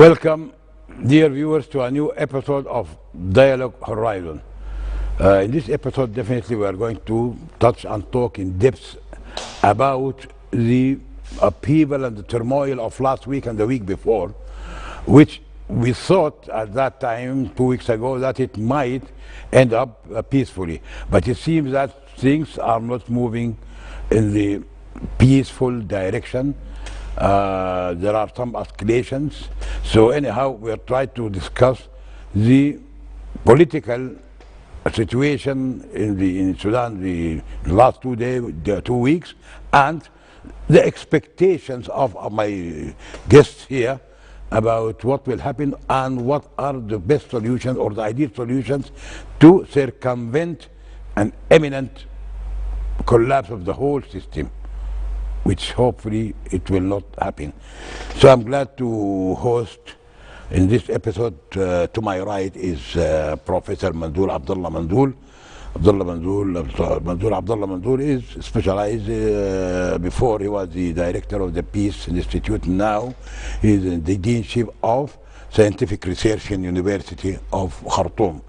Welcome, dear viewers, to a new episode of Dialogue Horizon. In this episode, definitely we are going to touch and talk in depth about the upheaval and the turmoil of last week and the week before, which we thought at that time, 2 weeks ago, that it might end up peacefully. But it seems that things are not moving in the peaceful direction. There are some escalations. So anyhow, we are trying to discuss the political situation in Sudan the last 2 weeks, and the expectations of my guests here about what will happen and what are the best solutions or the ideal solutions to circumvent an imminent collapse of the whole system, which hopefully it will not happen. So I'm glad to host in this episode. To my right is Professor Mandoul Abdullah Mandoul. Abdullah Mandoul is specialized. Before he was the director of the Peace Institute. Now he is the deanship of scientific research in University of Khartoum.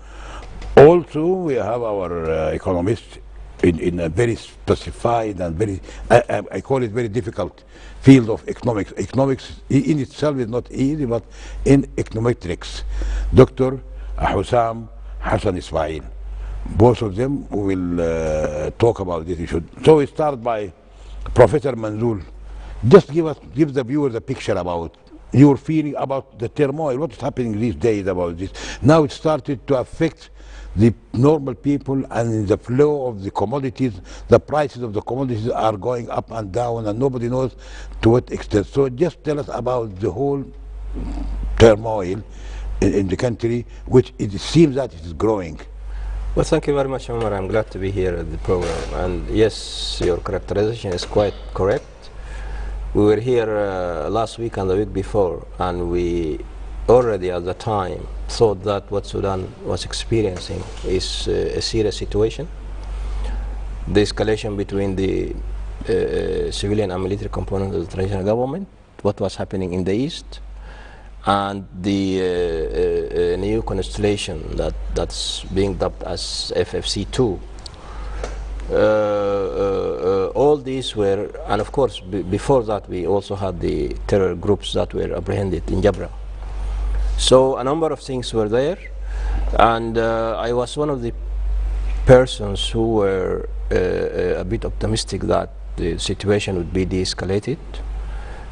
Also, we have our economist in a very specified and very, I call it very difficult field of economics. Economics in itself is not easy, but in econometrics, Dr. Hussam Hassan Ismail. Both of them will talk about this issue. So we start by Professor Manzoul. Just give the viewers a picture about your feeling about the turmoil, what is happening these days about this. Now it started to affect the normal people, and in the flow of the commodities, the prices of the commodities are going up and down, and nobody knows to what extent. So just tell us about the whole turmoil in the country, which it seems that it is growing. Well, thank you very much, Omar. I'm glad to be here at the program. And yes, your characterization is quite correct. We were here last week and the week before, and we already at the time thought that what Sudan was experiencing is a serious situation. The escalation between the civilian and military component of the transitional government, what was happening in the east, and the new constellation that's being dubbed as FFC2. All these were, and of course before that we also had the terror groups that were apprehended in Jabra. So a number of things were there, and I was one of the persons who were a bit optimistic that the situation would be de-escalated.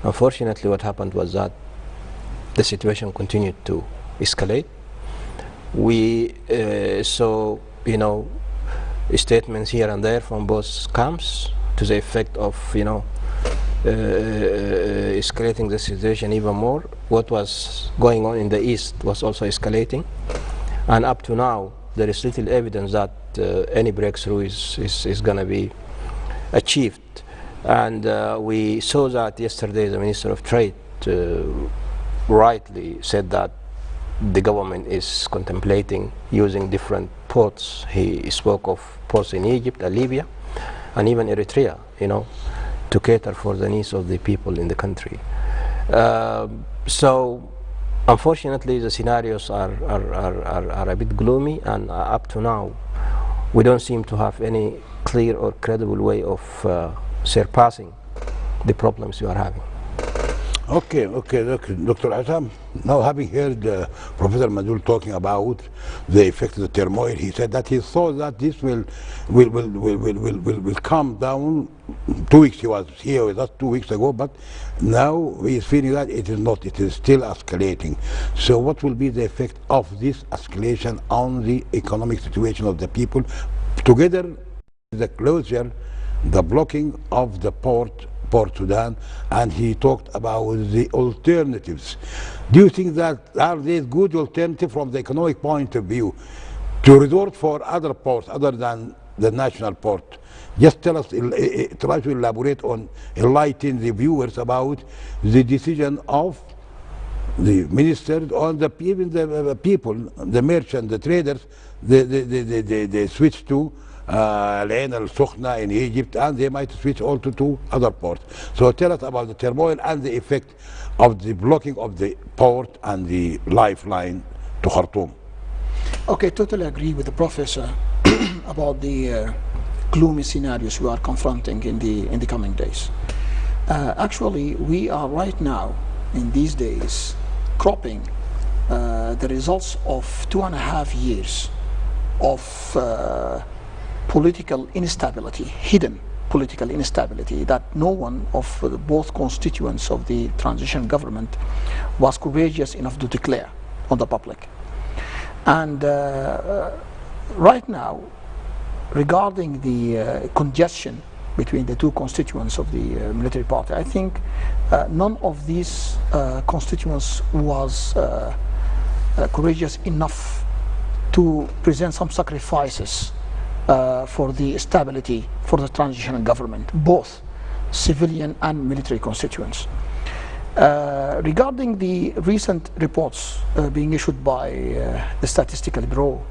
Unfortunately, what happened was that the situation continued to escalate. We saw, statements here and there from both camps to the effect of, escalating the situation even more. What was going on in the east was also escalating, and up to now there is little evidence that any breakthrough is going to be achieved. And we saw that yesterday the Minister of Trade rightly said that the government is contemplating using different ports. He spoke of ports in Egypt and Libya and even Eritrea, to cater for the needs of the people in the country. So unfortunately the scenarios are a bit gloomy, and up to now we don't seem to have any clear or credible way of surpassing the problems we are having. Okay, Dr. Hassam, now having heard Professor Mandoul talking about the effect of the turmoil, he said that he thought that this will calm down. 2 weeks he was here with us 2 weeks ago, but now he is feeling that it is not, it is still escalating. So what will be the effect of this escalation on the economic situation of the people, together with the closure, the blocking of the Port Sudan, and he talked about the alternatives. Do you think that are there good alternatives from the economic point of view to resort for other ports other than the national port? Just tell us, try to elaborate on, enlighten the viewers about the decision of the minister, on even the people, the merchants, the traders, they switch to Al-Ain al-Sukhna in Egypt, and they might switch also to other ports. So tell us about the turmoil and the effect of the blocking of the port and the lifeline to Khartoum. Okay, totally agree with the professor about the gloomy scenarios we are confronting in the coming days. Actually, we are right now in these days cropping the results of 2.5 years of political instability, hidden political instability that no one of both constituents of the transition government was courageous enough to declare on the public. And right now, regarding the congestion between the two constituents of the military party, I think none of these constituents was courageous enough to present some sacrifices for the stability for the transitional government, both civilian and military constituents. Regarding the recent reports being issued by the Statistical Bureau,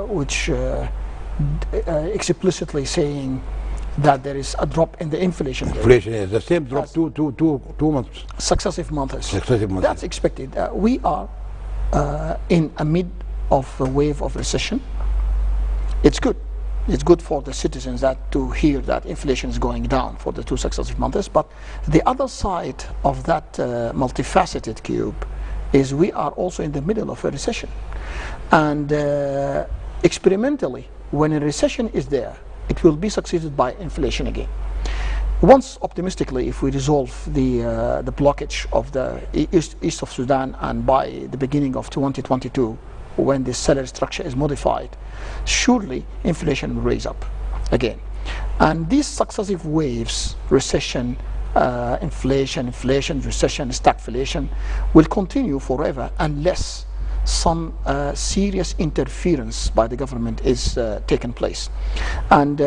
which explicitly saying that there is a drop in the inflation rate. Inflation is the same drop two months. Successive months. Successive months. That's expected. We are in a mid of a wave of recession. It's good. It's good for the citizens that to hear that inflation is going down for the two successive months. But the other side of that multifaceted cube is we are also in the middle of a recession. And experimentally, when a recession is there, it will be succeeded by inflation again. Once, optimistically, if we resolve the blockage of the east of Sudan, and by the beginning of 2022, when the salary structure is modified, surely inflation will raise up again. And these successive waves, recession, inflation, recession, stagflation, will continue forever unless some serious interference by the government is taken place. And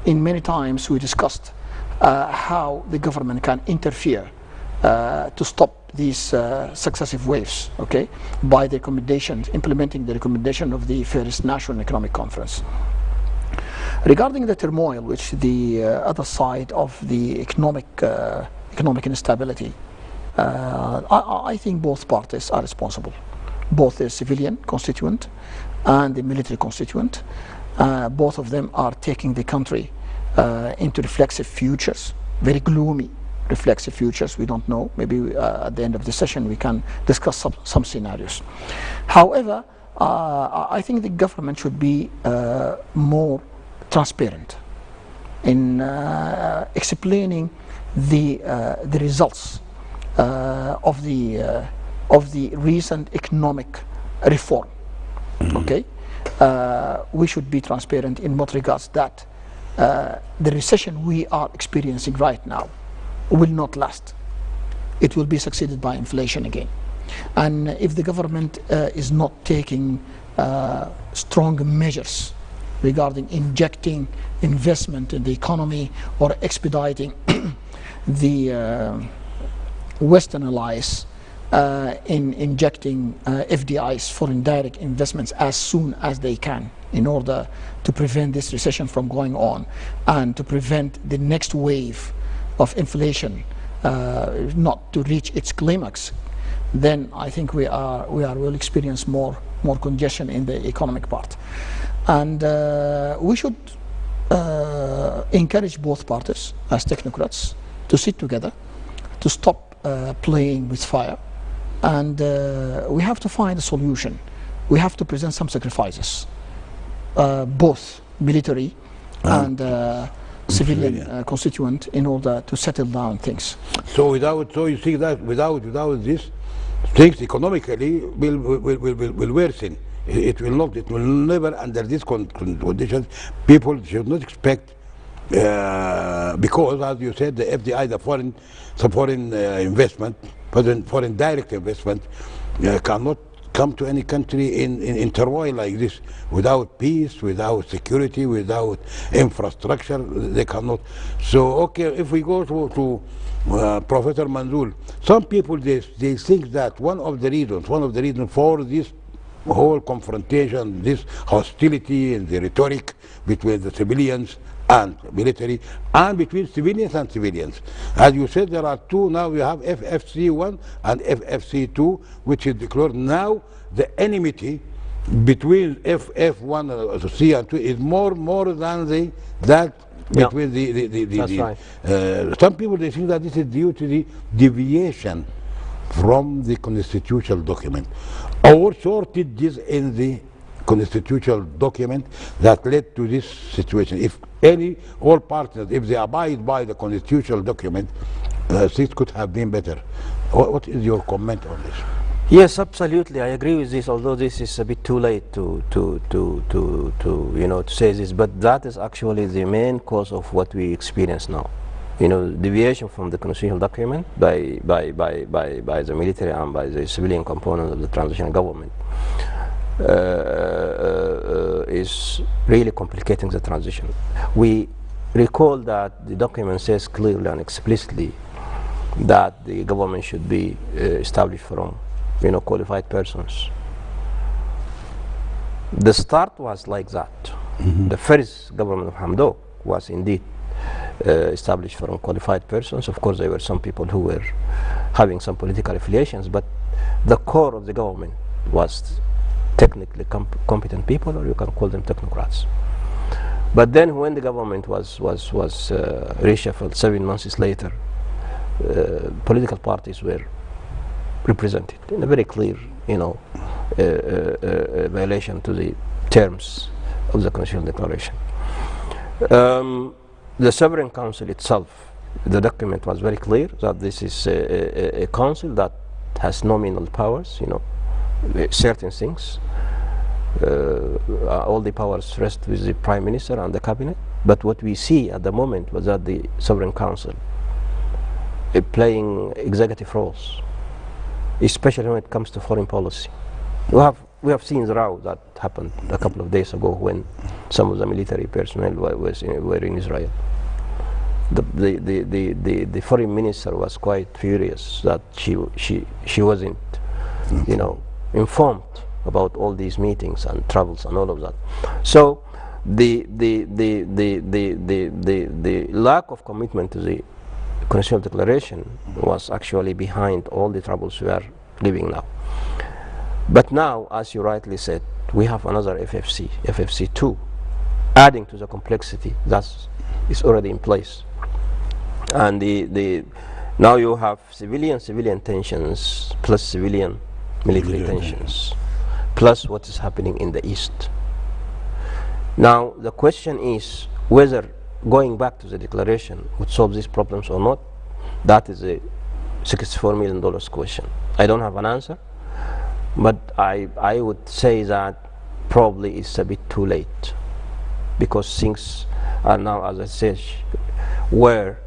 in many times we discussed how the government can interfere to stop these successive waves, okay, by the recommendations, implementing the recommendation of the first National Economic Conference. Regarding the turmoil, which the other side of the economic instability, I think both parties are responsible, both the civilian constituent and the military constituent. Both of them are taking the country into reflexive futures, very gloomy reflexive futures. We don't know. Maybe at the end of the session we can discuss some scenarios. However, I think the government should be more transparent in explaining the results of the recent economic reform. Okay, we should be transparent in what regards that the recession we are experiencing right now will not last. It will be succeeded by inflation again. And if the government is not taking strong measures regarding injecting investment in the economy or expediting the Western allies in injecting FDIs, foreign direct investments, as soon as they can, in order to prevent this recession from going on and to prevent the next wave of inflation not to reach its climax, then I think we will experience more congestion in the economic part. And we should encourage both parties as technocrats to sit together, to stop playing with fire, and we have to find a solution. We have to present some sacrifices, both military and civilian constituent, in order to settle down things. So you see that without this, things economically will worsen. It will never, under these conditions, people should not expect, because as you said, the FDI, the foreign investment, foreign direct investment, cannot come to any country in turmoil like this without peace, without security, without infrastructure. They cannot. So okay, if we go to Professor Manzul, some people they think that one of the reasons for this whole confrontation, this hostility and the rhetoric between the civilians and military, and between civilians and civilians. As you said, there are two now. We have FFC1 and FFC2, which is declared now. The enmity between FF1 C and 2 is more than that Yeah. between That's right. some people, they think that this is due to the deviation from the constitutional document or shortages in the constitutional document that led to this situation. If all partners, if they abide by the constitutional document, things could have been better. What is your comment on this? Yes, absolutely. I agree with this. Although this is a bit too late to say this, but that is actually the main cause of what we experience now. Deviation from the constitutional document by the military and by the civilian component of the transitional government is really complicating the transition. We recall that the document says clearly and explicitly that the government should be established from qualified persons. The start was like that. The first government of Hamdok was indeed established from qualified persons. Of course, there were some people who were having some political affiliations, but the core of the government was technically competent people, or you can call them technocrats. But then when the government was reshuffled 7 months later, political parties were represented in a very clear, violation to the terms of the Constitutional Declaration. The Sovereign Council itself, the document was very clear that this is a council that has nominal powers, certain things. All the powers rest with the Prime Minister and the Cabinet. But what we see at the moment was that the Sovereign Council playing executive roles, especially when it comes to foreign policy. We have seen the row that happened a couple of days ago when some of the military personnel were in Israel. The foreign minister was quite furious that she wasn't, informed about all these meetings and travels and all of that. So the lack of commitment to the Constitutional Declaration was actually behind all the troubles we are living now. But now, as you rightly said, we have another FFC, FFC2, adding to the complexity that is already in place. And now you have civilian tensions plus civilian military tensions, plus what is happening in the East. Now the question is whether going back to the declaration would solve these problems or not. That is a $64 million question. I don't have an answer, but I would say that probably it's a bit too late, because things are now, as I said, where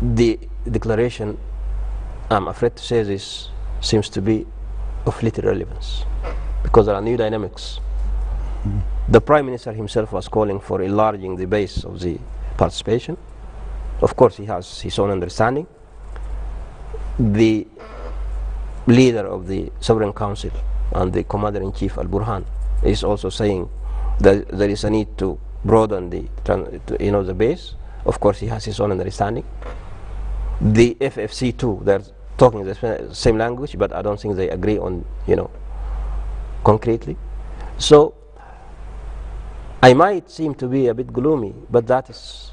the declaration, I'm afraid to say this, seems to be of little relevance, because there are new dynamics. The Prime Minister himself was calling for enlarging the base of the participation. Of course, he has his own understanding. The leader of the Sovereign Council and the Commander-in-Chief Al-Burhan is also saying that there is a need to broaden the base. Of course, he has his own understanding. The FFC2, they're talking the same language, but I don't think they agree on, concretely. So I might seem to be a bit gloomy, but that is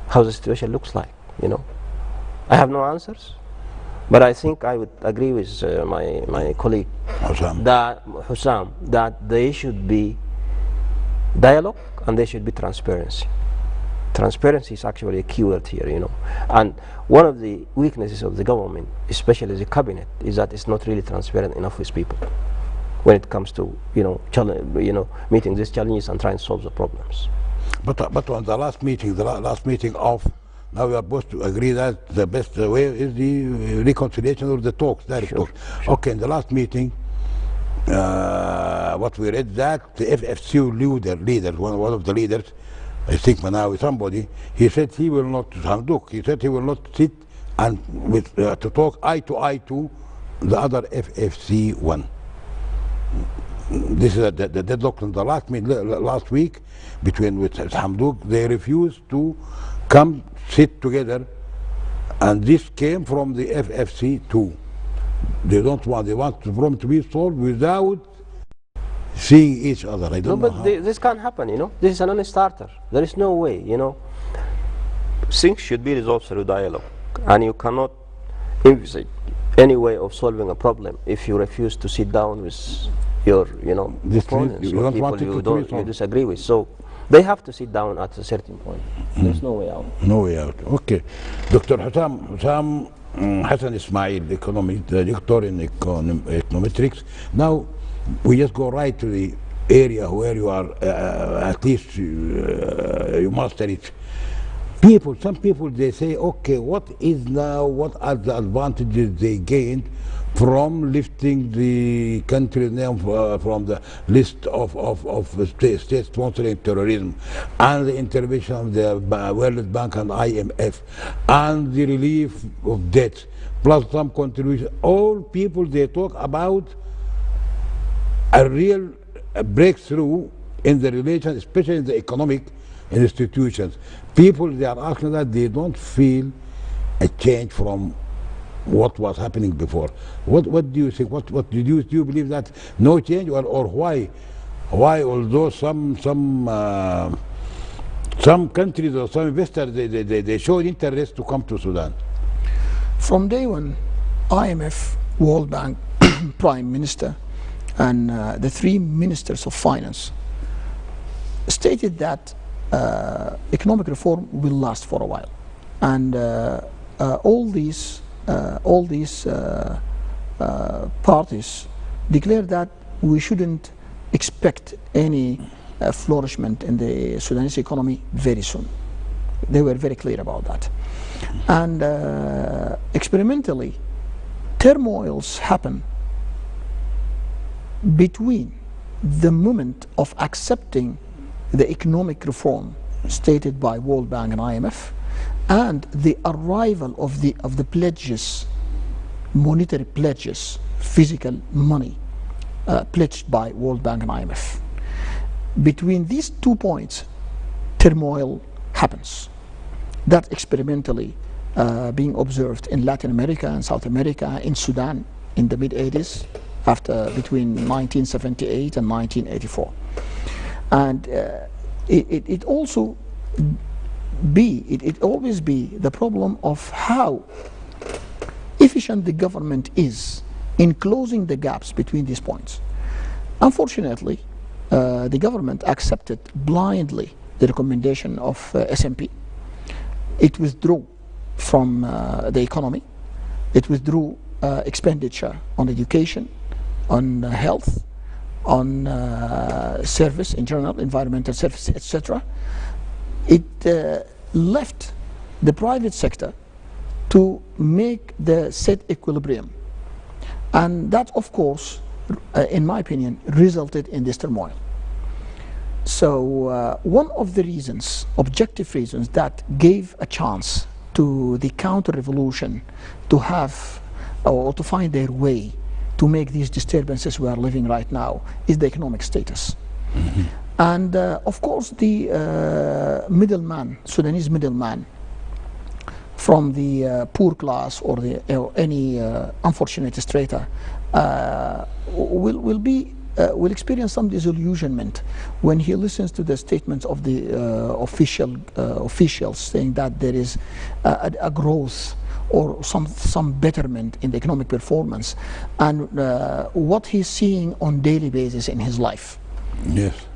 how the situation looks like, I have no answers, but I think I would agree with my colleague Hussam that there should be dialogue and there should be transparency. Transparency is actually a key word here, and one of the weaknesses of the government, especially the cabinet, is that it's not really transparent enough with people when it comes to meeting these challenges and trying to solve the problems. But on the last meeting of, now we are both to agree that the best way is the reconciliation or the talks, direct talks. Sure. Okay, in the last meeting, what we read that the FFC leader, one of the leaders, I think Manawi, somebody, he said he will not, Hamdok, he said he will not sit and to talk eye to eye to the other FFC one. This is the deadlock in the last week between with Hamdouk. They refused to come sit together, and this came from the FFC too. They don't want. They want the problem to be solved without seeing each other. I don't know but how. this can't happen, you know. This is a non-starter. There is no way, you know. Things should be resolved through dialogue, and you cannot envisage any way of solving a problem if you refuse to sit down with your, you know, opponents or people you disagree with. So they have to sit down at a certain point. There's no way out. No way out. Okay, Dr. Hussam Hassan Ismail, the doctor in econometrics. Now we just go right to the area where you are. At least you master it. Some people, they say, okay, what are the advantages they gained from lifting the country's name from the list of state sponsoring terrorism, and the intervention of the World Bank and IMF, and the relief of debt, plus some contribution. All people, they talk about a real breakthrough in the relations, especially in the economic institutions. People, they are asking that they don't feel a change from what was happening before. What do you think? What do you believe that no change, or why although some countries or some investors they showed interest to come to Sudan? From day one, IMF, World Bank, Prime Minister, and the three ministers of finance stated that economic reform will last for a while, and all these parties declared that we shouldn't expect any flourishment in the Sudanese economy very soon. They were very clear about that. And experimentally, turmoils happen between the moment of accepting the economic reform stated by World Bank and IMF and the arrival of the pledges, monetary pledges, physical money pledged by World Bank and IMF. Between these 2 points, turmoil happens. That experimentally being observed in Latin America and South America, in Sudan in the mid-80s, between 1978 and 1984. And it also always be the problem of how efficient the government is in closing the gaps between these points. Unfortunately, the government accepted blindly the recommendation of SMP. It withdrew from the economy. It withdrew expenditure on education, on health, on service in general, environmental services, etc. It left the private sector to make the set equilibrium, and that, of course, in my opinion, resulted in this turmoil. So one of the reasons, objective reasons, that gave a chance to the counter-revolution to have or to find their way to make these disturbances we are living right now is the economic status. Mm-hmm. And of course the middleman, Sudanese middleman, from the poor class or any unfortunate strata will experience some disillusionment when he listens to the statements of the officials saying that there is a growth or some betterment in the economic performance, and what he's seeing on daily basis in his life. Yes.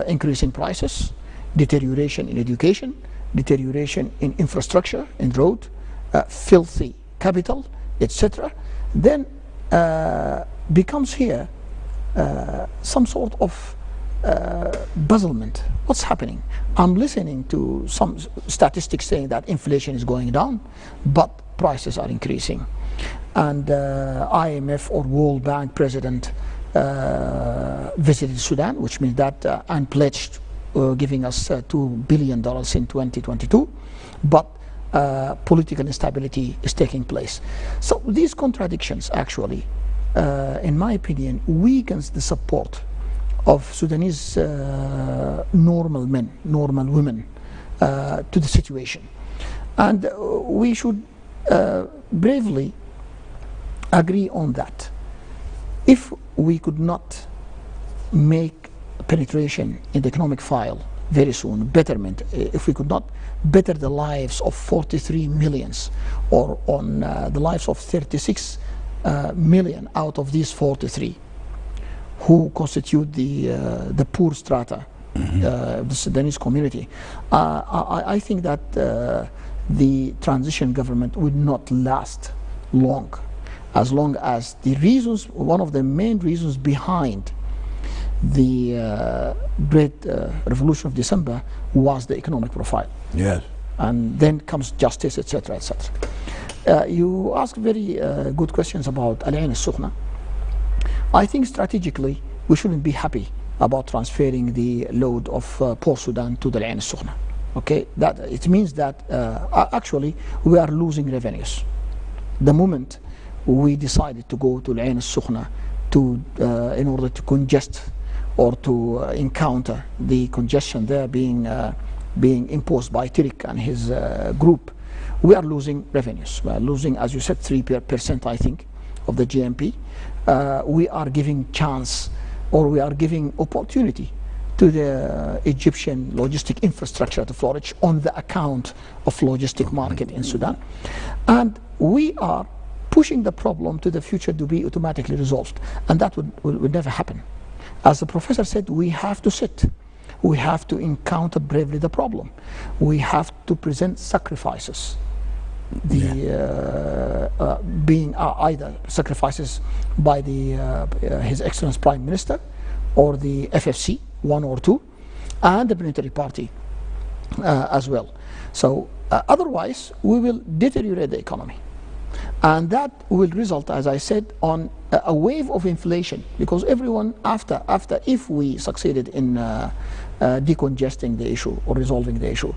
Increase in prices, deterioration in education, deterioration in infrastructure, in road, filthy capital, etc. Then becomes here some sort of puzzlement. What's happening? I'm listening to some statistics saying that inflation is going down, but prices are increasing. And IMF or World Bank president visited Sudan, which means that and pledged giving us $2 billion in 2022. But political instability is taking place. So these contradictions actually, in my opinion, weakens the support of Sudanese normal men, normal women to the situation. And we should bravely agree on that. If we could not make penetration in the economic file very soon, betterment, if we could not better the lives of 43 millions or on the lives of 36 million out of these 43 who constitute the poor strata of the Sudanese community, I think that the transition government would not last long as the reasons, one of the main reasons behind the great revolution of December was the economic profile. Yes. And then comes justice, etc., etc. You asked very good questions about Al Ain al-Sukhna. I think strategically we shouldn't be happy about transferring the load of Port Sudan to the Al Ain al-Sukhna. Okay, that it means that actually we are losing revenues. The moment we decided to go to Al Ain al-Sukhna to in order to congest or to encounter the congestion there being imposed by Tariq and his group, we are losing revenues. We are losing, as you said, 3%, I think, of the GNP. We are giving chance, or we are giving opportunity to the Egyptian logistic infrastructure to flourish on the account of logistic market in Sudan. And we are pushing the problem to the future to be automatically resolved. And that would never happen. As the professor said, we have to sit. We have to encounter bravely the problem. We have to present sacrifices. Being either sacrifices by His Excellency Prime Minister or the FFC, one or two, and the military party as well. So otherwise we will deteriorate the economy, and that will result, as I said, on a wave of inflation, because everyone after if we succeeded in decongesting the issue or resolving the issue,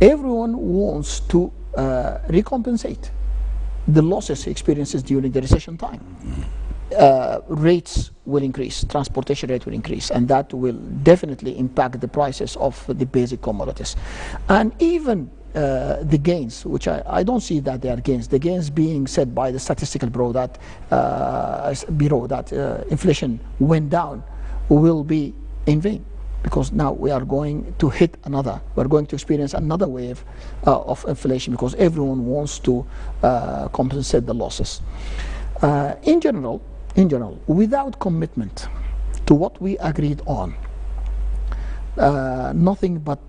everyone wants to recompensate the losses he experiences during the recession time. Rates will increase, transportation rate will increase, and that will definitely impact the prices of the basic commodities. And even the gains, which I don't see that they are gains, the gains being said by the statistical bureau that inflation went down, will be in vain, because now we are going to we're going to experience another wave of inflation, because everyone wants to compensate the losses. In general, without commitment to what we agreed on, nothing but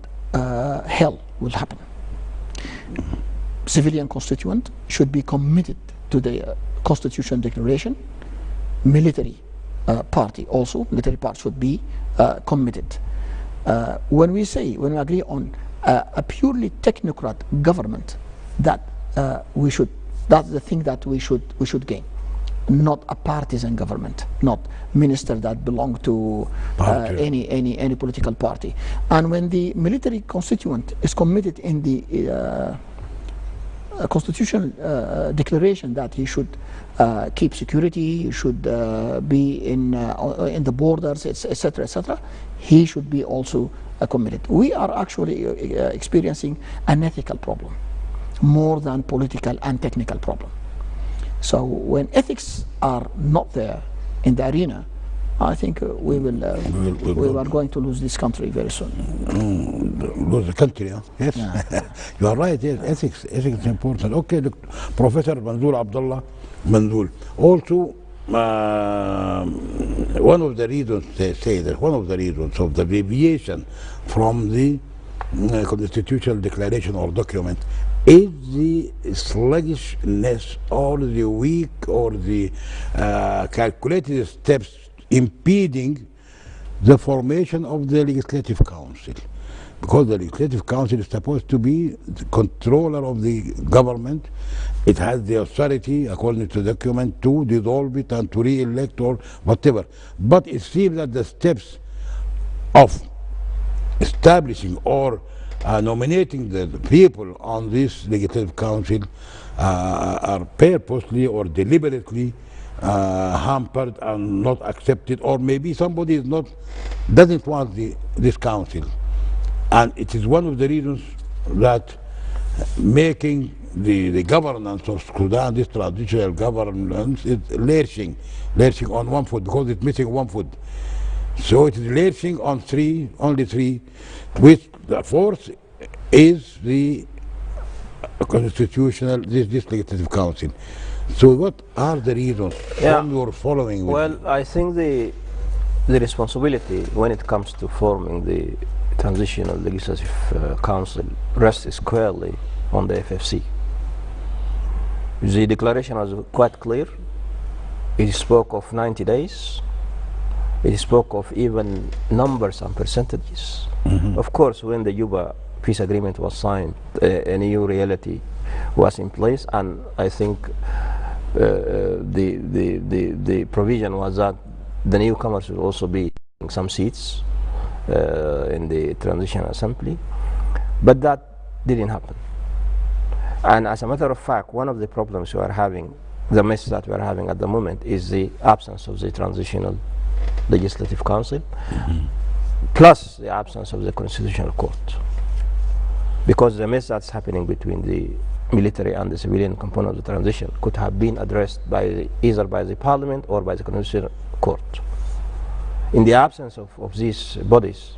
hell will happen. Civilian constituent should be committed to the Constitution Declaration. Military party should be committed. When we agree on a purely technocrat government, that's the thing that we should gain. Not a partisan government, not ministers that belong to any political party. And when the military constituent is committed in the constitutional declaration that he should keep security, he should be in the borders, etc., etc., he should be also committed. We are actually experiencing an ethical problem more than political and technical problem. So when ethics are not there in the arena, I think we are going to lose this country very soon. Lose the country, huh? Yes. Yeah. You are right, yes. Ethics is important. Okay, look, Professor Manzoor Abdullah Manzoor. Also, one of the reasons, they say that one of the reasons of the deviation from the constitutional declaration or document is the sluggishness or the weak or the calculated steps impeding the formation of the Legislative Council. Because the Legislative Council is supposed to be the controller of the government. It has the authority, according to the document, to dissolve it and to re-elect or whatever. But it seems that the steps of establishing or nominating the people on this legislative council are purposely or deliberately hampered and not accepted, or maybe somebody is not doesn't want this council, and it is one of the reasons that making the governance of Sudan, this traditional governance, is lurching on one foot because it's missing one foot. So it is lurching on only three, which the fourth is the constitutional, this legislative council. So what are the reasons from your following? Well, I think the responsibility when it comes to forming the transitional legislative council rests squarely on the FFC. The declaration was quite clear. It spoke of 90 days. It spoke of even numbers and percentages. Of course, when the Juba peace agreement was signed, a new reality was in place, and I think the provision was that the newcomers will also be some seats in the transitional assembly, but that didn't happen. And as a matter of fact, one of the problems we are having, the mess that we are having at the moment, is the absence of the transitional legislative council, plus the absence of the constitutional court. Because the mess that's happening between the military and the civilian component of the transition could have been addressed by either by the parliament or by the constitutional court. In the absence of these bodies,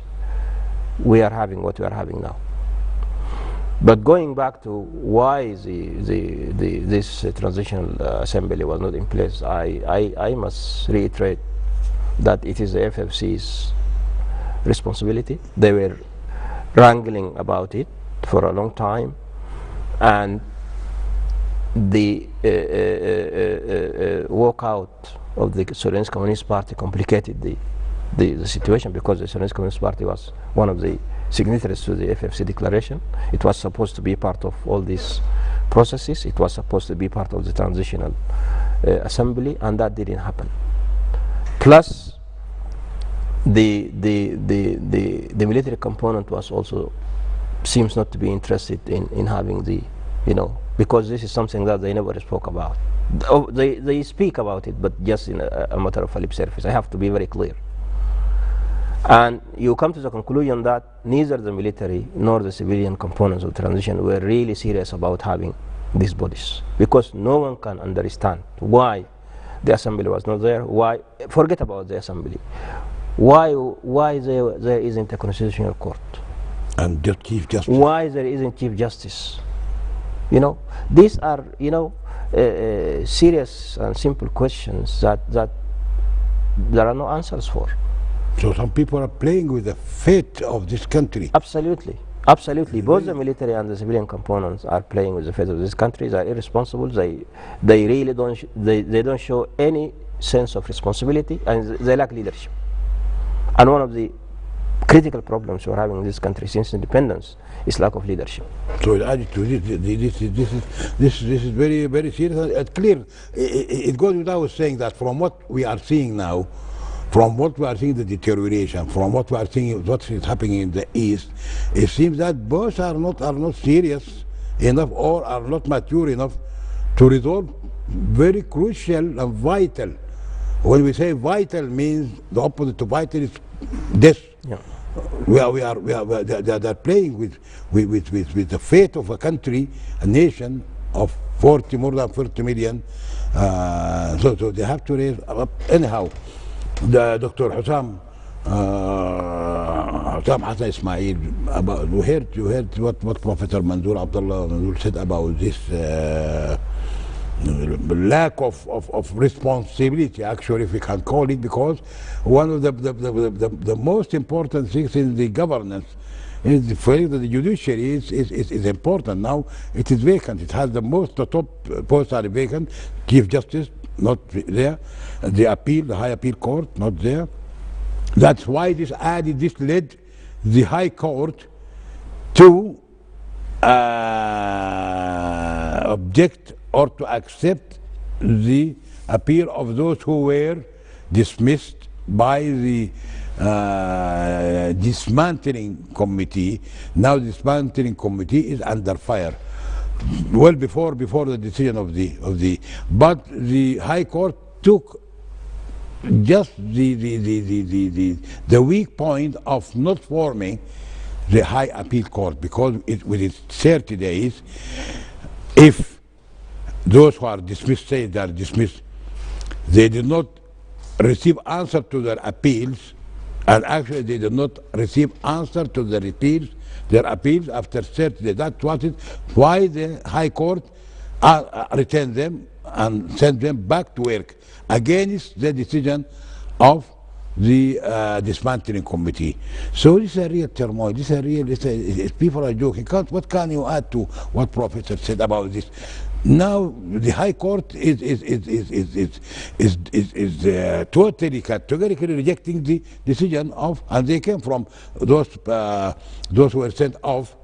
we are having what we are having now. But going back to why this transitional assembly was not in place, I must reiterate that it is the FFC's responsibility. They were wrangling about it for a long time, and the walkout of the Sudanese Communist Party complicated the situation, because the Sudanese Communist Party was one of the signatories to the FFC declaration. It was supposed to be part of all these processes. It was supposed to be part of the transitional assembly, and that didn't happen. Plus, the military component was also seems not to be interested in having the, because this is something that they never spoke about. They speak about it, but just in a matter of a lip service. I have to be very clear. And you come to the conclusion that neither the military nor the civilian components of transition were really serious about having these bodies, because no one can understand why the assembly was not there. Why? Forget about the assembly. Why there isn't a constitutional court? And just Chief Justice. Why there isn't Chief Justice? These are serious and simple questions that there are no answers for. So some people are playing with the fate of this country. Absolutely. Absolutely. Both the military and the civilian components are playing with the fate of this country. They are irresponsible. They really don't they don't show any sense of responsibility, and they lack leadership. And one of the critical problems we're having in this country since independence is lack of leadership. So it added to this is very, very serious and clear. It goes without saying that from what we are seeing now, from what we are seeing, the deterioration, from what we are seeing, what is happening in the East, it seems that both are not serious enough or are not mature enough to resolve very crucial and vital. When we say vital, means the opposite to vital is death. Yeah. They're playing with the fate of a country, a nation of more than 40 million. So they have to raise up. Anyhow, Dr. Hussam Hassan Ismail, you heard what Professor Manzoor Abdullah said about this lack of responsibility, actually, if we can call it, because one of the most important things in the governance is the fact that the judiciary is important. Now it is vacant. It has the top posts are vacant. Chief Justice not there, the High Appeal Court not there. That's why this led the High Court to object or to accept the appeal of those who were dismissed by the dismantling committee. Now the dismantling committee is under fire. Well before the decision of the but the High Court took just the weak point of not forming the High Appeal Court, because with its 30 days, if those who are dismissed say they are dismissed, they did not receive answer to their appeals, and actually they did not receive answer to their appeals after 30 days. That's what it, why the High Court retained them and sent them back to work against the decision of the dismantling committee. So this is a real turmoil. This is a real. People are joking. What can you add to what Professor said about this? Now the High Court is totally categorically rejecting the decision of, and they came from those who were sent off,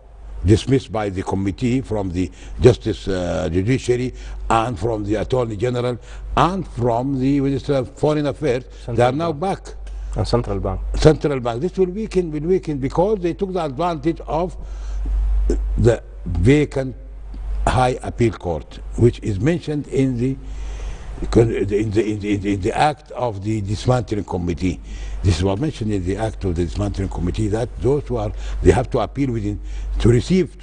dismissed by the committee, from the Justice Judiciary, and from the Attorney General, and from the Minister of Foreign Affairs. They are now back. And Central Bank. Central Bank. This will weaken because they took the advantage of the vacant High Appeal Court, which is mentioned in the act of the dismantling committee. This is what mentioned in the act of the dismantling committee, that those who are, they have to appeal within, to receive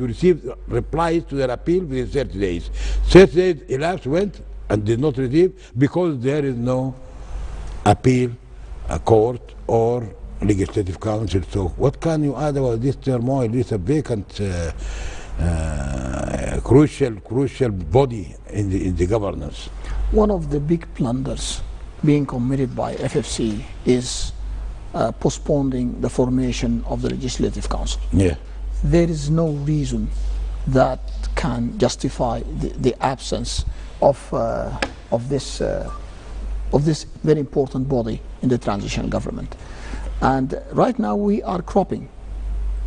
replies to their appeal within 30 days. 30 days elapsed, went, and did not receive, because there is no appeal court or legislative council. So what can you add about this turmoil? This is a vacant crucial body in the governance. One of the big blunders being committed by FFC is postponing the formation of the Legislative Council. Yeah. There is no reason that can justify the absence of this very important body in the transitional government. And right now we are cropping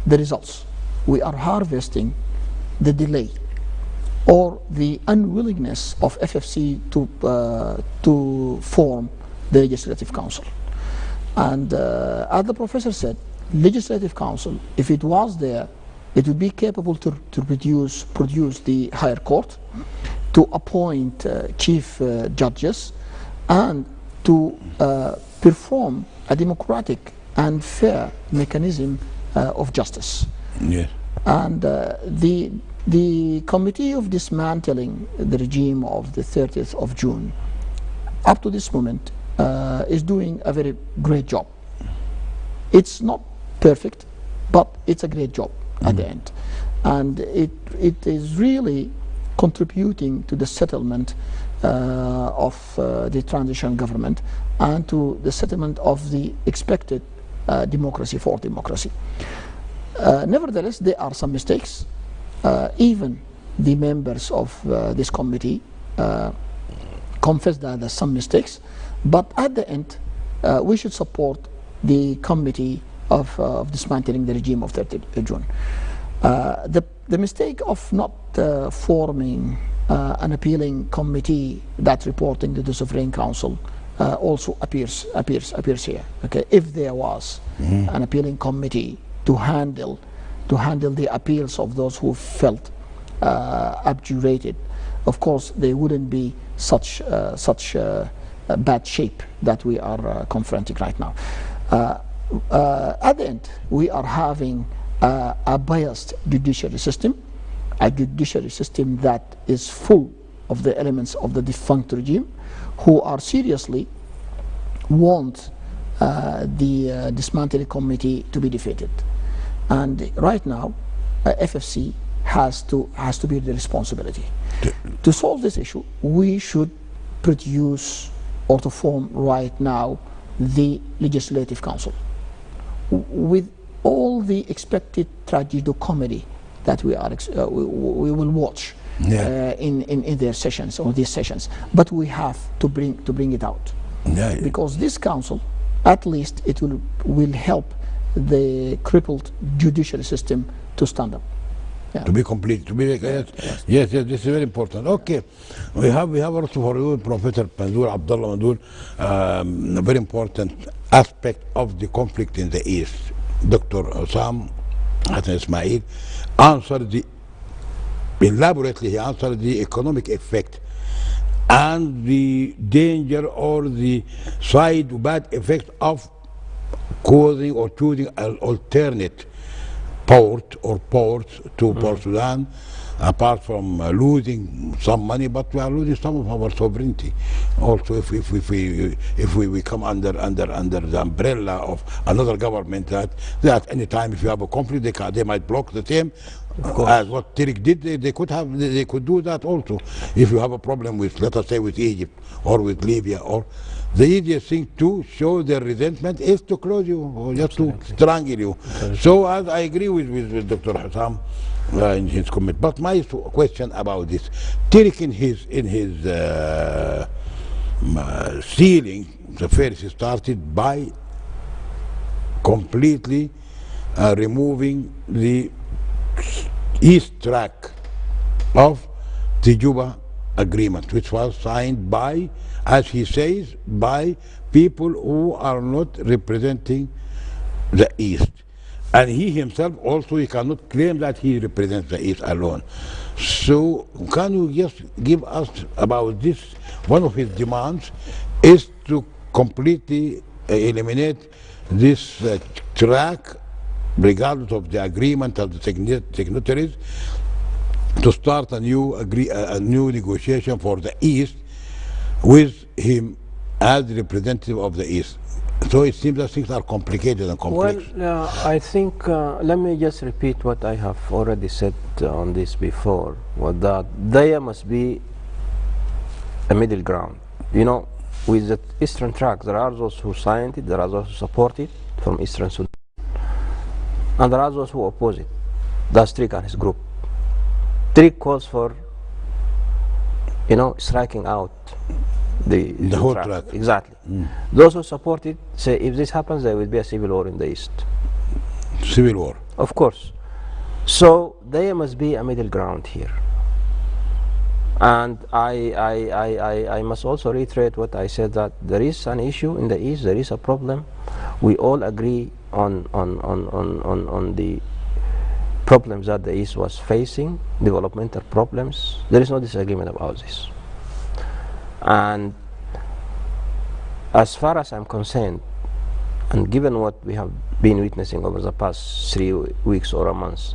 the results. We are harvesting the delay or the unwillingness of FFC to form the Legislative Council. And as the professor said, Legislative Council, if it was there, it would be capable to produce the higher court, to appoint chief judges, and to perform a democratic and fair mechanism of justice. Yes. And the Committee of Dismantling the Regime of the 30th of June, up to this moment, is doing a very great job. It's not perfect, but it's a great job at the end. And it is really contributing to the settlement of the transition government and to the settlement of the expected democracy for democracy. Nevertheless, there are some mistakes. Even the members of this committee confess that there's some mistakes, but at the end, we should support the committee of dismantling the regime of 30 June. The mistake of not forming an appealing committee that's reporting to the Sovereign Council also appears here. Okay, if there was an appealing committee to handle the appeals of those who felt abjurated, of course there wouldn't be such bad shape that we are confronting right now. At the end, we are having a biased judiciary system, a judiciary system that is full of the elements of the defunct regime, who are seriously want the dismantling committee to be defeated. And right now, FFC has to bear the responsibility. To solve this issue, we should produce or to form right now the Legislative Council with all the expected tragedy-comedy that we will watch in their sessions or these sessions. But we have to bring it out, because this council, at least, it will help the crippled judicial system to stand up. Yeah. To be complete, to be yes, this is very important. Okay, we have also for you Professor Mandur Abdullah Mandur, a very important aspect of the conflict in the East. Dr. Osam Hassan Ismail answered elaborately, he answered the economic effect and the danger or the side bad effect of causing or choosing an alternate port or ports to Port Sudan, apart from losing some money, but we are losing some of our sovereignty. Also, if we come under the umbrella of another government, that any time if you have a conflict, they might block the same. As what Tariq did, they could do that also. If you have a problem with, let us say, with Egypt or with Libya, or the easiest thing to show their resentment is to close you or just to strangle you. So as I agree with Dr. Hassam in his comment. But my question about this, Tariq in his ceiling, the first started by completely removing the east track of the Juba agreement, which was signed by, as he says, by people who are not representing the East. And he himself also, he cannot claim that he represents the East alone. So can you just give us about this? One of his demands is to completely eliminate this track, regardless of the agreement of the signatories, to start a new negotiation for the East with him as representative of the East. So it seems that things are complicated and complex. Well, I think, let me just repeat what I have already said on this before, that there must be a middle ground. You know, with the Eastern Track, there are those who signed it, there are those who support it from Eastern Sudan, and there are those who oppose it. That's Tariq and his group. Tariq calls for, you know, striking out the whole track. Exactly. Those who support it say if this happens, there will be a civil war in the East. Civil war. Of course. So there must be a middle ground here. And I must also reiterate what I said, that there is an issue in the East, there is a problem. We all agree on the problems that the East was facing, developmental problems. There is no disagreement about this. And as far as I'm concerned, and given what we have been witnessing over the past 3 weeks or a month,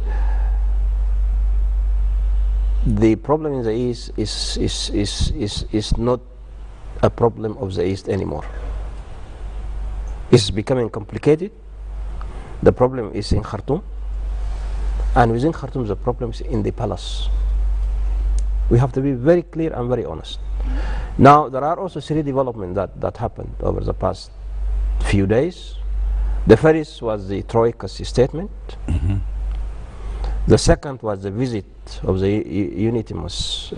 the problem in the East is not a problem of the East anymore. It's becoming complicated. The problem is in Khartoum, and within Khartoum the problem is in the palace. We have to be very clear and very honest. Now, there are also 3 developments that happened over the past few days. The first was the Troika's statement. The second was the visit of the UNITIMOS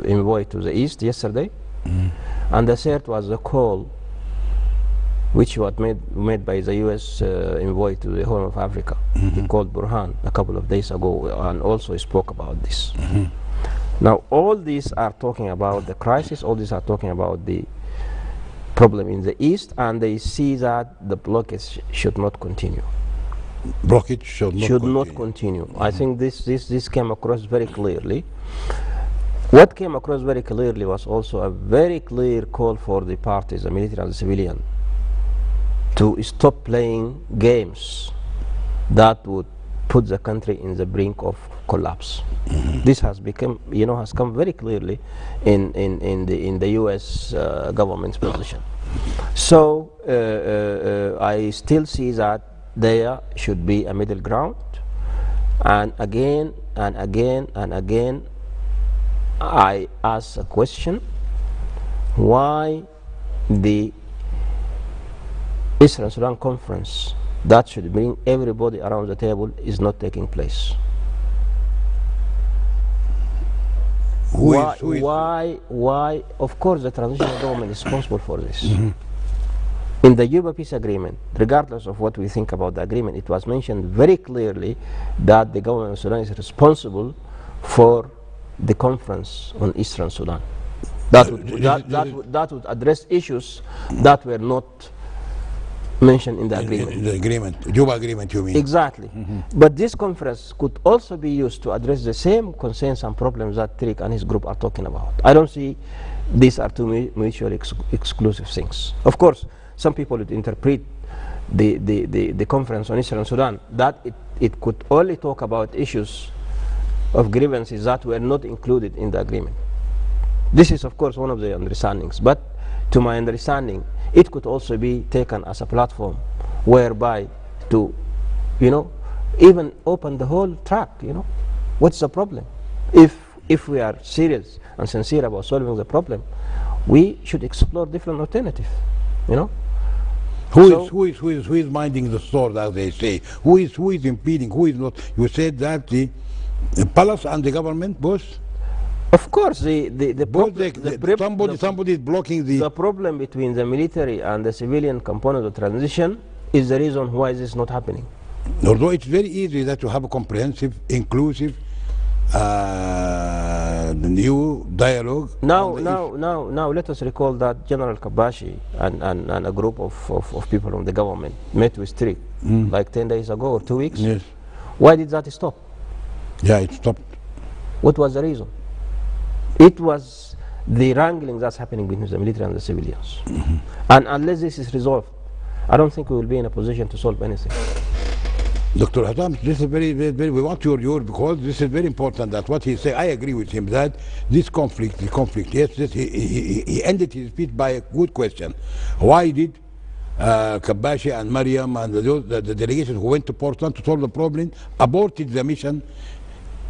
envoy to the East yesterday. And the third was the call which was made by the US envoy to the Horn of Africa. He called Burhan a couple of days ago and also spoke about this. Now, all these are talking about the crisis, all these are talking about the problem in the East, and they see that the blockage should not continue. Blockage should not continue. I think this came across very clearly. What came across very clearly was also a very clear call for the parties, the military and the civilian, to stop playing games that would put the country in the brink of collapse. This has become, has come very clearly in the U.S. Government's position. So I still see that there should be a middle ground, and again and again and again I ask a question: why the Eastern Sudan Conference that should bring everybody around the table is not taking place? Why? Of course, the transitional government is responsible for this. In the Juba Peace Agreement, regardless of what we think about the agreement, it was mentioned very clearly that the government of Sudan is responsible for the conference on Eastern Sudan. That would address issues that were not mentioned in the agreement. In the agreement, Juba agreement, you mean? Exactly. But this conference could also be used to address the same concerns and problems that Tariq and his group are talking about. I don't see these are two mutually exclusive things. Of course, some people would interpret the conference on Eastern Sudan that it could only talk about issues of grievances that were not included in the agreement. This is, of course, one of the understandings. But to my understanding, it could also be taken as a platform whereby to, even open the whole track, What's the problem? If we are serious and sincere about solving the problem, we should explore different alternatives, Who is minding the sword, as they say? Who is impeding? Who is not? You said that the palace and the government, both? Of course, somebody is blocking the problem between the military and the civilian component of transition is the reason why this is not happening. Although it's very easy that to have a comprehensive, inclusive, new dialogue. Now, let us recall that General Kabashi and a group of people from the government met with Tariq like 10 days ago or 2 weeks. Yes. Why did that stop? Yeah, it stopped. What was the reason? It was the wrangling that's happening between the military and the civilians. And unless this is resolved, I don't think we will be in a position to solve anything. Dr. Hatam, this is very, we want your because this is very important that what he said, I agree with him that this conflict, yes, he ended his speech by a good question. Why did Kabashi and Mariam and the delegation who went to Portland to solve the problem aborted the mission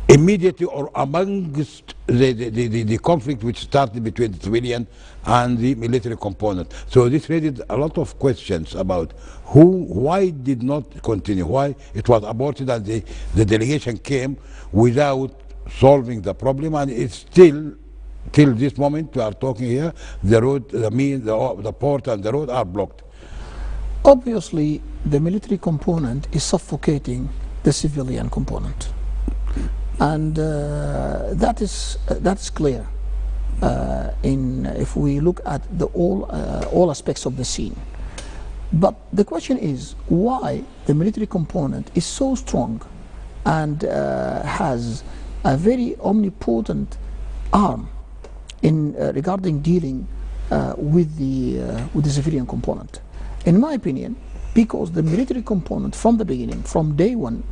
immediately or amongst the conflict which started between the civilian and the military component? So this raised a lot of questions about why did not continue, why it was aborted and the delegation came without solving the problem, and it's still till this moment we are talking here, the road, the port and the road are blocked. Obviously, the military component is suffocating the civilian component. And that's clear if we look at all aspects of the scene. But the question is why the military component is so strong and has a very omnipotent arm in regarding dealing with the civilian component. In my opinion, because the military component from the beginning, from day one,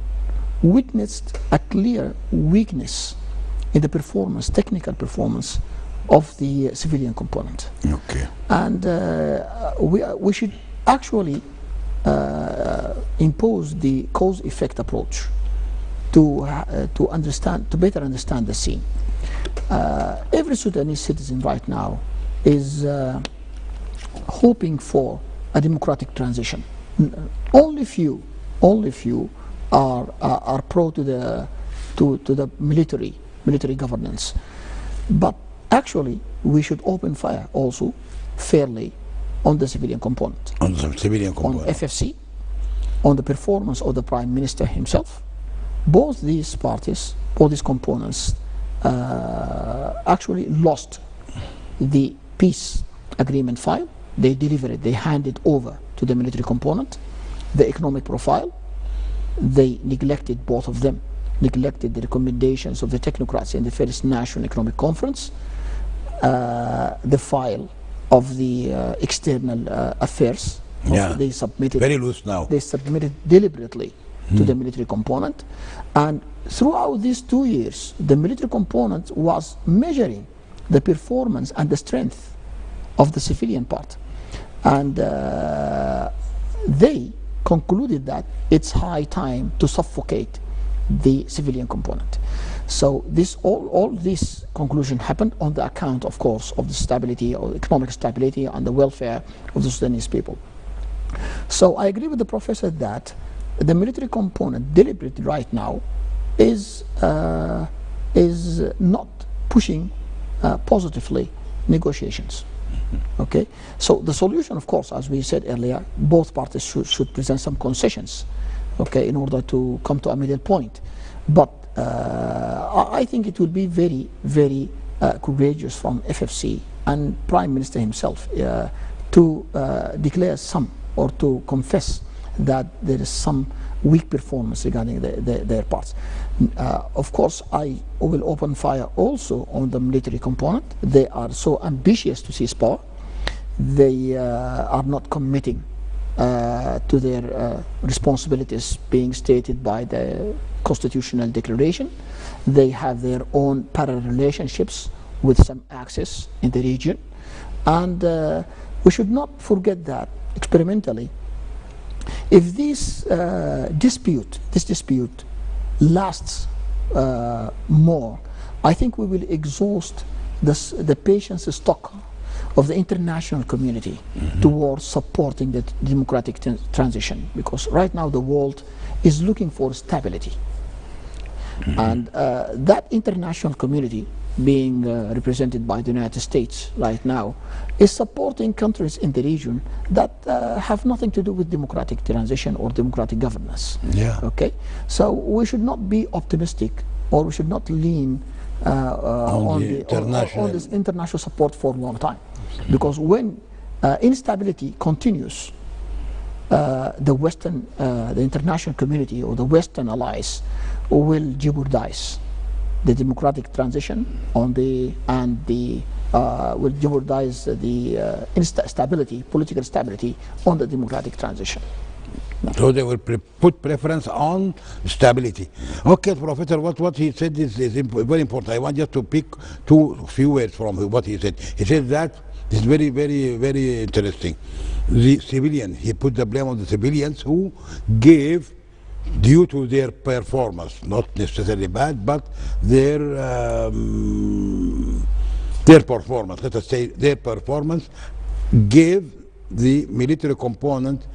witnessed a clear weakness in the performance, technical performance of the civilian component. Okay. And we should actually impose the cause-effect approach to better understand the scene. Every Sudanese citizen right now is hoping for a democratic transition. Only few are pro to the military governance, but actually we should open fire also fairly on the civilian component, on FFC, on the performance of the Prime Minister himself. Both these parties, both these components actually lost the peace agreement file. They delivered it, they handed over to the military component the economic profile. They neglected, both of them neglected the recommendations of the technocrats in the first National Economic Conference, the file of the external affairs. Yeah, they submitted very loose now. They submitted deliberately to the military component, and throughout these 2 years the military component was measuring the performance and the strength of the civilian part, and they concluded that it's high time to suffocate the civilian component. So all this conclusion happened on the account, of course, of the stability or economic stability and the welfare of the Sudanese people. So I agree with the professor that the military component deliberately right now is not pushing positively negotiations. Okay, so the solution, of course, as we said earlier, both parties should present some concessions, okay, in order to come to a middle point. But I think it will be very, very courageous from FFC and Prime Minister himself to declare some or to confess that there is some weak performance regarding their parts. Of course, I will open fire also on the military component. They are so ambitious to seize power. They are not committing to their responsibilities being stated by the constitutional declaration. They have their own parallel relationships with some axis in the region. And we should not forget that experimentally, if this dispute lasts more, I think we will exhaust the patience stock of the international community towards supporting the democratic transition, because right now the world is looking for stability. And that international community, being represented by the United States right now, is supporting countries in the region that have nothing to do with democratic transition or democratic governance. Yeah. Okay, so we should not be optimistic, or we should not lean on this international support for a long time, because when instability continues, the international community or the Western allies will jeopardize the democratic transition will jeopardize the political stability on the democratic transition. So they will put preference on stability. Okay, Professor, what he said is very important. I want just to pick few words from what he said. He said that is very, very, very interesting. The civilian, he put the blame on the civilians who gave, due to their performance, not necessarily bad, but their performance, let us say their performance gave the military component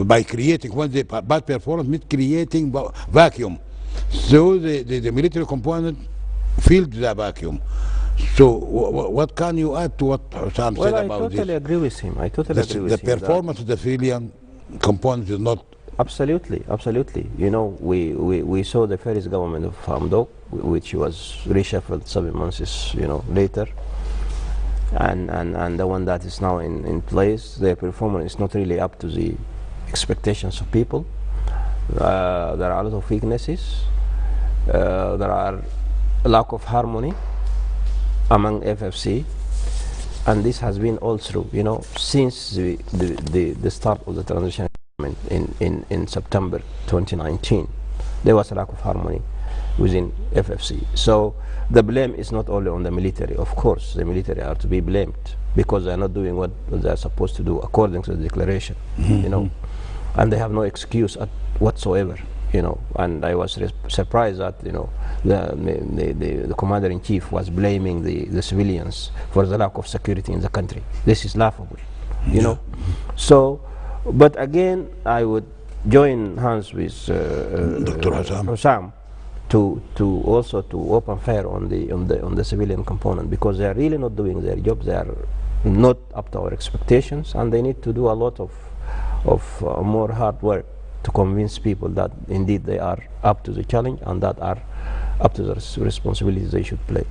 by creating, when the bad performance means creating vacuum. So the military component filled the vacuum. So what can you add to what Sam said about this? I totally agree with him. I totally agree with him. The performance of the civilian component is not... Absolutely, absolutely. You know, we saw the first government of Hamdok, which was reshuffled 7 months, later. And the one that is now in place, their performance is not really up to the expectations of people. There are a lot of weaknesses. There are a lack of harmony among FFC, and this has been all through, since the start of the transition in September 2019. There was a lack of harmony within FFC. So the blame is not only on the military. Of course, the military are to be blamed because they are not doing what they are supposed to do according to the declaration, and they have no excuse whatsoever. And I was surprised that the commander-in-chief was blaming the civilians for the lack of security in the country. This is laughable, So, but again, I would join hands with Dr. Hussam to also open fire on the civilian component, because they are really not doing their job. They are not up to our expectations, and they need to do a lot of more hard work to convince people that indeed they are up to the challenge and that are up to the responsibilities they should play.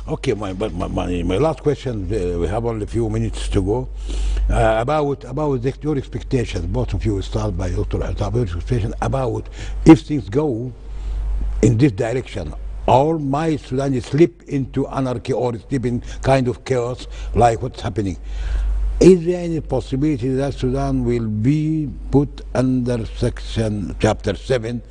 Okay, my last question, we have only a few minutes to go, about your expectations. Both of you start by Dr. Hussam, your expectation about if things go in this direction, or might Sudan slip into anarchy or slip in kind of chaos like what's happening. Is there any possibility that Sudan will be put under Chapter 7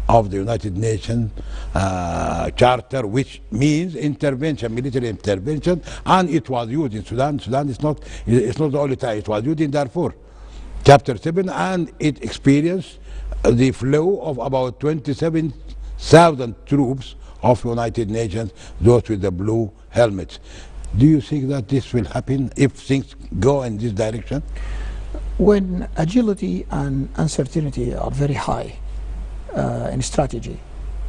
of the United Nations Charter, which means intervention, military intervention, and it was used in Sudan. Sudan is not the only time. It was used in Darfur, Chapter 7, and it experienced the flow of about 27,000 troops of United Nations, those with the blue helmets. Do you think that this will happen if things go in this direction? When agility and uncertainty are very high in strategy,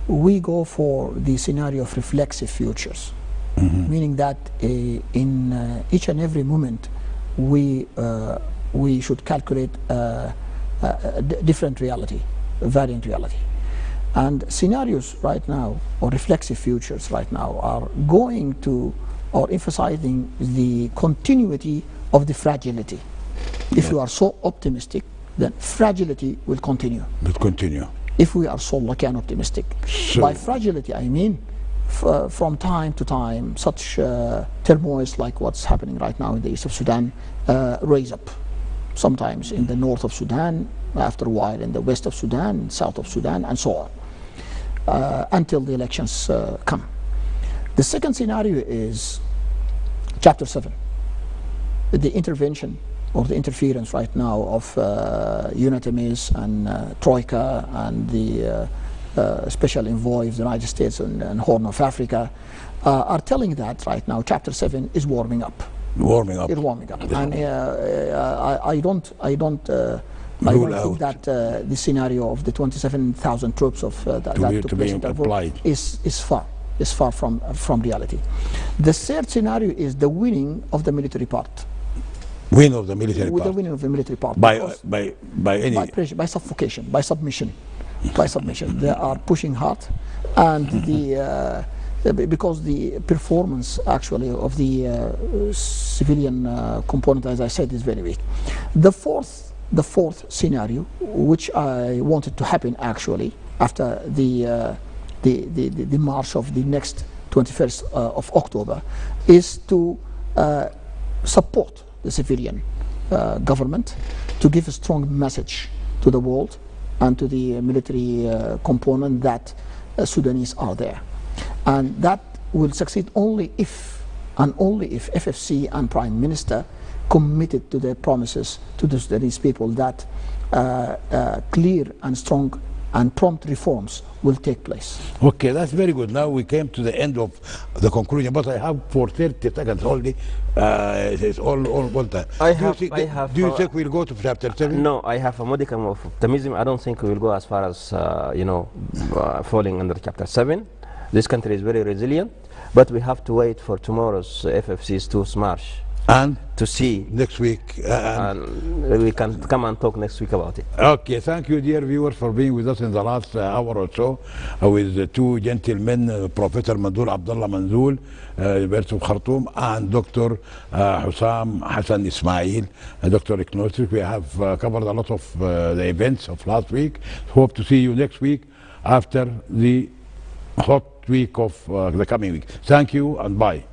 we go for the scenario of reflexive futures, meaning that in each and every moment we should calculate a different reality, a variant reality. And scenarios right now, or reflexive futures right now, are going to, or emphasizing the continuity of the fragility If you are so optimistic, then fragility will continue. Will continue. If we are so lucky and optimistic. So, by fragility, I mean from time to time, such turmoils like what's happening right now in the east of Sudan raise up. Sometimes in the north of Sudan, after a while in the west of Sudan, south of Sudan, and so on, until the elections come. The second scenario is Chapter 7, the intervention or the interference right now of UNITAMIS and Troika and the special envoy of the United States and Horn of Africa are telling that right now Chapter 7 is warming up. Warming up. It's warming up, and I don't think that the scenario of the 27,000 troops of that took place in Darfur is far from reality. The third scenario is the winning of the military part. Win of the military part. The winning of the military part. By any. By pressure, by suffocation, by submission. By submission. They are pushing hard, and because the performance actually of the civilian component, as I said, is very weak. The fourth scenario, which I wanted to happen actually after the march of the next 21st of October, is to support the civilian government, to give a strong message to the world and to the military component that Sudanese are there. And that will succeed only if FFC and Prime Minister committed to their promises to the Sudanese people that clear and strong and prompt reforms will take place. Okay, that's very good. Now we came to the end of the conclusion, but I have for 30 seconds only. It's all time. Do you think we'll go to Chapter 7? No, I have a modicum of optimism. I don't think we will go as far as falling under Chapter 7. This country is very resilient, but we have to wait for tomorrow's FFC's 2nd march. And to see next week, and we can come and talk next week about it. Okay, thank you, dear viewers, for being with us in the last hour or so with the two gentlemen, Professor Mandur Abdullah Manzoul, University of Khartoum, and Dr. Hussam Hassan Ismail, Dr. Economics. We have covered a lot of the events of last week. Hope to see you next week after the hot week of the coming week. Thank you and bye.